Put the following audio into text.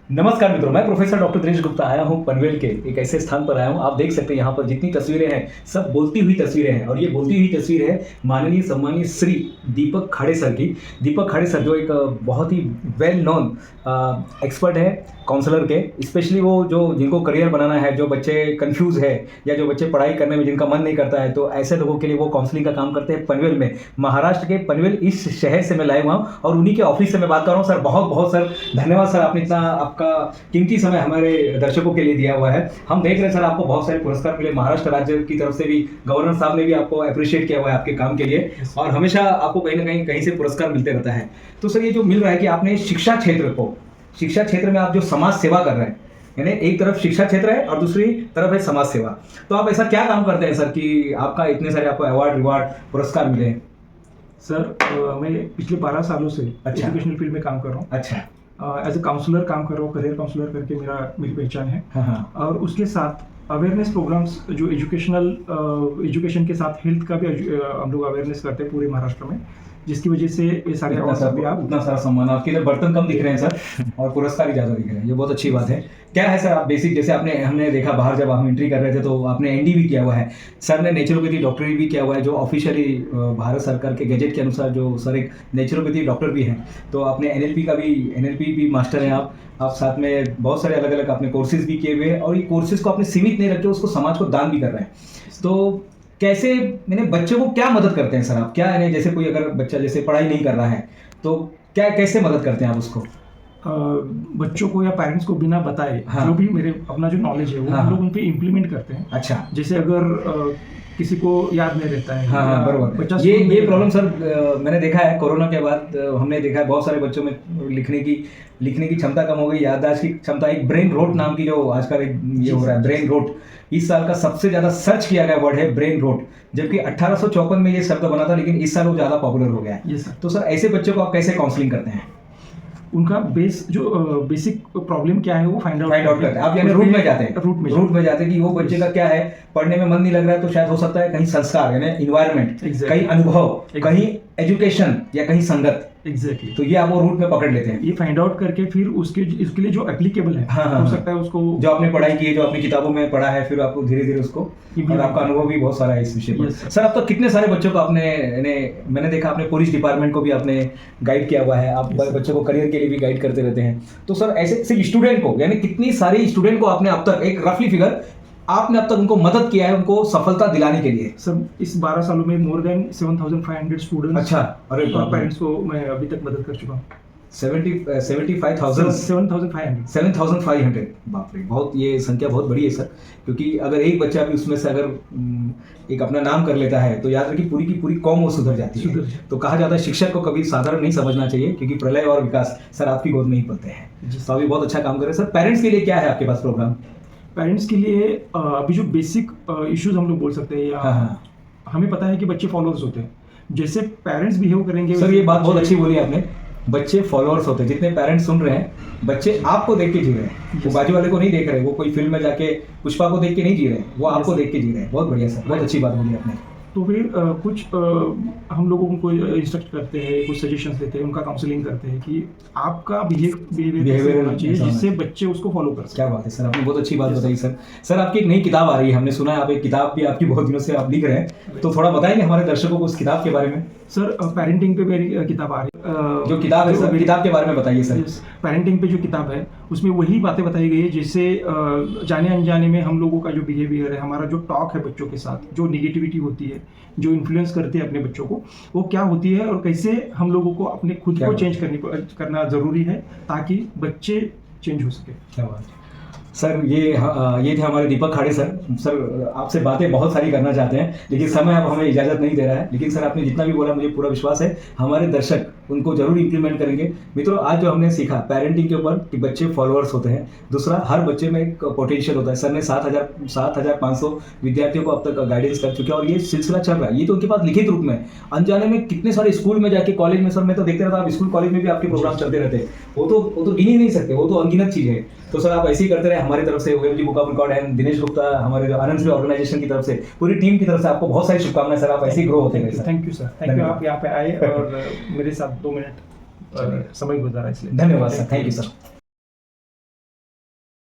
नमस्कार मित्रों, मैं प्रोफेसर डॉक्टर दिनेश गुप्ता आया हूं पनवेल के एक ऐसे स्थान पर आया हूं। आप देख सकते हैं यहाँ पर जितनी तस्वीरें हैं सब बोलती हुई तस्वीरें हैं और ये बोलती हुई तस्वीर है माननीय सम्मानीय श्री दीपक खाड़े सर की। दीपक खाड़े सर जो एक बहुत ही वेल नोन एक्सपर्ट है काउंसलर के, स्पेशली वो जो जिनको करियर बनाना है, जो बच्चे कंफ्यूज है या जो बच्चे पढ़ाई करने में जिनका मन नहीं करता है, तो ऐसे लोगों के लिए वो काउंसलिंग का काम करते हैं पनवेल में। महाराष्ट्र के पनवेल इस शहर से मैं लाया हुआ हूँ और उन्हीं के ऑफिस से मैं बात कर रहा हूँ। सर बहुत बहुत सर धन्यवाद सर, आपने इतना आपका कीमती समय हमारे दर्शकों के लिए दिया हुआ है। हम देख रहे हैं सर आपको बहुत सारे पुरस्कार मिले, महाराष्ट्र राज्य की तरफ से भी गवर्नर साहब ने भी आपको अप्रिशिएट किया हुआ है आपके काम के लिए और हमेशा आपको कहीं ना कहीं से पुरस्कार मिलते रहता है। तो सर ये जो मिल रहा है कि आपने शिक्षा क्षेत्र में आप जो समाज सेवा कर रहे हैं, यानी एक तरफ शिक्षा क्षेत्र है और दूसरी तरफ है समाज सेवा, तो आप ऐसा क्या काम करते हैं सर कि आपका इतने सारे आपको अवार्ड पुरस्कार मिले हैं? सर मैं पिछले 12 सालों से एजुकेशनल फील्ड में काम कर रहा हूँ। अच्छा। एज ए काउंसलर काम कर रहा हूँ, करियर काउंसलर करके मेरी पहचान है। हाँ। और उसके साथ अवेयरनेस प्रोग्राम्स जो एजुकेशन के साथ हेल्थ का भी हम लोग अवेयरनेस करते हैं पूरे महाराष्ट्र में, जिसकी वजह से ये सारे उतना सारा सम्मान। आपके इधर बर्तन कम दिख रहे हैं सर और पुरस्कार ही ज़्यादा दिख रहे हैं, ये बहुत अच्छी बात है। क्या है सर आप बेसिक, जैसे हमने देखा बाहर जब हम एंट्री कर रहे थे तो आपने एनडी भी किया हुआ है, सर ने नेचुरोपैथी डॉक्टरी भी किया हुआ है, जो ऑफिशियली भारत सरकार के गैजेट के अनुसार जो सर एक नेचुरोपैथी डॉक्टर भी हैं। तो आपने एनएलपी भी मास्टर हैं आप साथ में बहुत सारे अलग अलग आपने कोर्सेज भी किए हुए हैं और ये कोर्सेज को आपने सीमित नहीं रखे, उसको समाज को दान भी कर रहे हैं। तो कैसे मैंने बच्चों को क्या मदद करते हैं सर आप? क्या है जैसे कोई अगर बच्चा जैसे पढ़ाई नहीं कर रहा है तो क्या कैसे मदद करते हैं आप उसको? बच्चों को या पेरेंट्स को बिना बताए जो भी मेरे अपना जो नॉलेज है वो हम लोग उन पे इम्प्लीमेंट करते हैं। अच्छा। जैसे अगर किसी को याद नहीं रहता है, हाँ बराबर, ये प्रॉब्लम सर मैंने देखा है कोरोना के बाद। हमने देखा है बहुत सारे बच्चों में लिखने की क्षमता कम हो गई, याददाश्त की क्षमता। एक ब्रेन रोट नाम की जो आजकल ये हो रहा है, ब्रेन रोट, इस साल का सबसे ज्यादा सर्च किया गया वर्ड है ब्रेन रोट, जबकि 1854 में ये शब्द बना था, लेकिन इस साल वो ज्यादा पॉपुलर हो गया है। तो सर ऐसे बच्चों को आप कैसे काउंसलिंग करते हैं? उनका बेसिक प्रॉब्लम क्या है वो फाइंड आउट करते हैं आप, यानी रूट में जाते हैं कि वो बच्चे का क्या है, पढ़ने में मन नहीं लग रहा है तो शायद हो सकता है कहीं संस्कार यानी इन्वायरमेंट, कहीं अनुभव, कहीं एजुकेशन या कहीं संगत। एग्जैक्टली। तो ये आप वो रूट में पकड़ लेते हैं, ये फाइंड आउट करके फिर उसके लिए जो एप्लीकेबल है हो सकता है उसको, जो आपने पढ़ाई की है, जो आपने किताबों में पढ़ा है, फिर आपको धीरे धीरे उसको, और आपका अनुभव भी बहुत सारा है इस विषय पर। सर अब तक कितने सारे बच्चों को आपने, मैंने देखा आपने पुलिस डिपार्टमेंट को भी आपने गाइड किया हुआ है, आप बच्चों को करियर के लिए भी गाइड करते रहते हैं। तो सर ऐसे सिर्फ स्टूडेंट को, यानी कितनी सारी स्टूडेंट को आपने अब तक, एक रफली फिगर आपने अब तक उनको मदद किया है, उनको सफलता दिलाने के लिए? सर इस 12 सालों में मोर देन 7,500 स्टूडेंट्स, अच्छा, अरे पेरेंट्स को मैं अभी तक मदद कर चुका हूँ। 7,500 बाप रे, बहुत, ये संख्या बहुत बड़ी है सर। क्योंकि अगर एक बच्चा भी उसमें से अगर एक अपना नाम कर लेता है तो याद रखिए पूरी की पूरी कौम वो सुधर जाती है। तो कहा जाता है शिक्षक को कभी साधारण नहीं समझना चाहिए, क्योंकि प्रलय और विकास सर आपकी गोद में ही पलते हैं। तो अभी बहुत अच्छा काम कर रहे हैं सर। पेरेंट्स के लिए क्या है आपके पास प्रोग्राम? पेरेंट्स के लिए अभी जो बेसिक इश्यूज हम लोग बोल सकते हैं, या हमें पता है कि बच्चे फॉलोअर्स होते हैं, जैसे पेरेंट्स बिहेव करेंगे। सर ये बात बहुत अच्छी बोली आपने, बच्चे फॉलोअर्स होते हैं। जितने पेरेंट्स सुन रहे हैं, बच्चे आपको देख के जी रहे हैं, वो बाजू वाले को नहीं देख रहे, वो कोई फिल्म में जाके पुष्पा को देख के नहीं जी रहे, वो आपको देख के जी रहे हैं। बहुत बढ़िया सर, बहुत अच्छी बात बोली आपने। तो फिर कुछ हम लोगों को इंस्ट्रक्ट करते हैं, कुछ सजेशंस देते हैं, उनका काउंसलिंग करते हैं कि आपका बिहेवियर होना चाहिए जिससे बच्चे उसको फॉलो कर सकें। क्या बात है सर, आपने बहुत अच्छी बात बताई सर। सर आपकी एक नई किताब आ रही है, हमने सुना है आप एक किताब भी आपकी बहुत दिनों से आप लिख रहे हैं, तो थोड़ा बताएंगे हमारे दर्शकों को उस किताब के बारे में? सर पेरेंटिंग पे मेरी किताब आ रही है। जो किताब है सर, किताब के बारे में बताइए सर। पेरेंटिंग पे जो किताब है उसमें वही बातें बताई गई है, जिससे जाने अनजाने में हम लोगों का जो बिहेवियर है, हमारा जो टॉक है बच्चों के साथ, जो निगेटिविटी होती है, जो इन्फ्लुएंस करती है अपने बच्चों को, वो क्या होती है और कैसे हम लोगों को अपने खुद को चेंज करना जरूरी है ताकि बच्चे चेंज हो सके। क्या बात है सर, ये थे हमारे दीपक खाड़े सर। सर आपसे बातें बहुत सारी करना चाहते हैं, लेकिन समय अब हमें इजाज़त नहीं दे रहा है। लेकिन सर आपने जितना भी बोला मुझे पूरा विश्वास है हमारे दर्शक उनको जरूर इंप्लीमेंट करेंगे। मित्रों आज जो हमने सीखा पेरेंटिंग के ऊपर कि बच्चे फॉलोअर्स होते हैं, दूसरा हर बच्चे में एक पोटेंशियल होता है। सर ने 7,500 विद्यार्थियों को अब तक गाइडेंस कर चुके हैं और ये सिलसिला चल रहा है। ये तो उनके पास लिखित रूप में, अनजाने में कितने सारे स्कूल में जाके, कॉलेज में, सर मैं तो देखते रहता, आप स्कूल कॉलेज में भी आपके प्रोग्राम चलते रहते हैं। वो तो गिन ही नहीं सकते, वो तो अनगिनत चीज़ है। तो सर आप ऐसे ही करते रहे। हमारी तरफ से OMG book of record and Dinesh Gupta, हमारे जो आनंद ऑर्गेनाइजेशन की तरफ से, पूरी टीम की तरफ से आपको बहुत सारी शुभकामनाएं सर। आप ऐसे ही ग्रो होते गए sir. Thank you sir, thank you, आप यहाँ पे आए और मेरे साथ 2 मिनट समय गुजारा, इसलिए धन्यवाद सर। Thank you sir.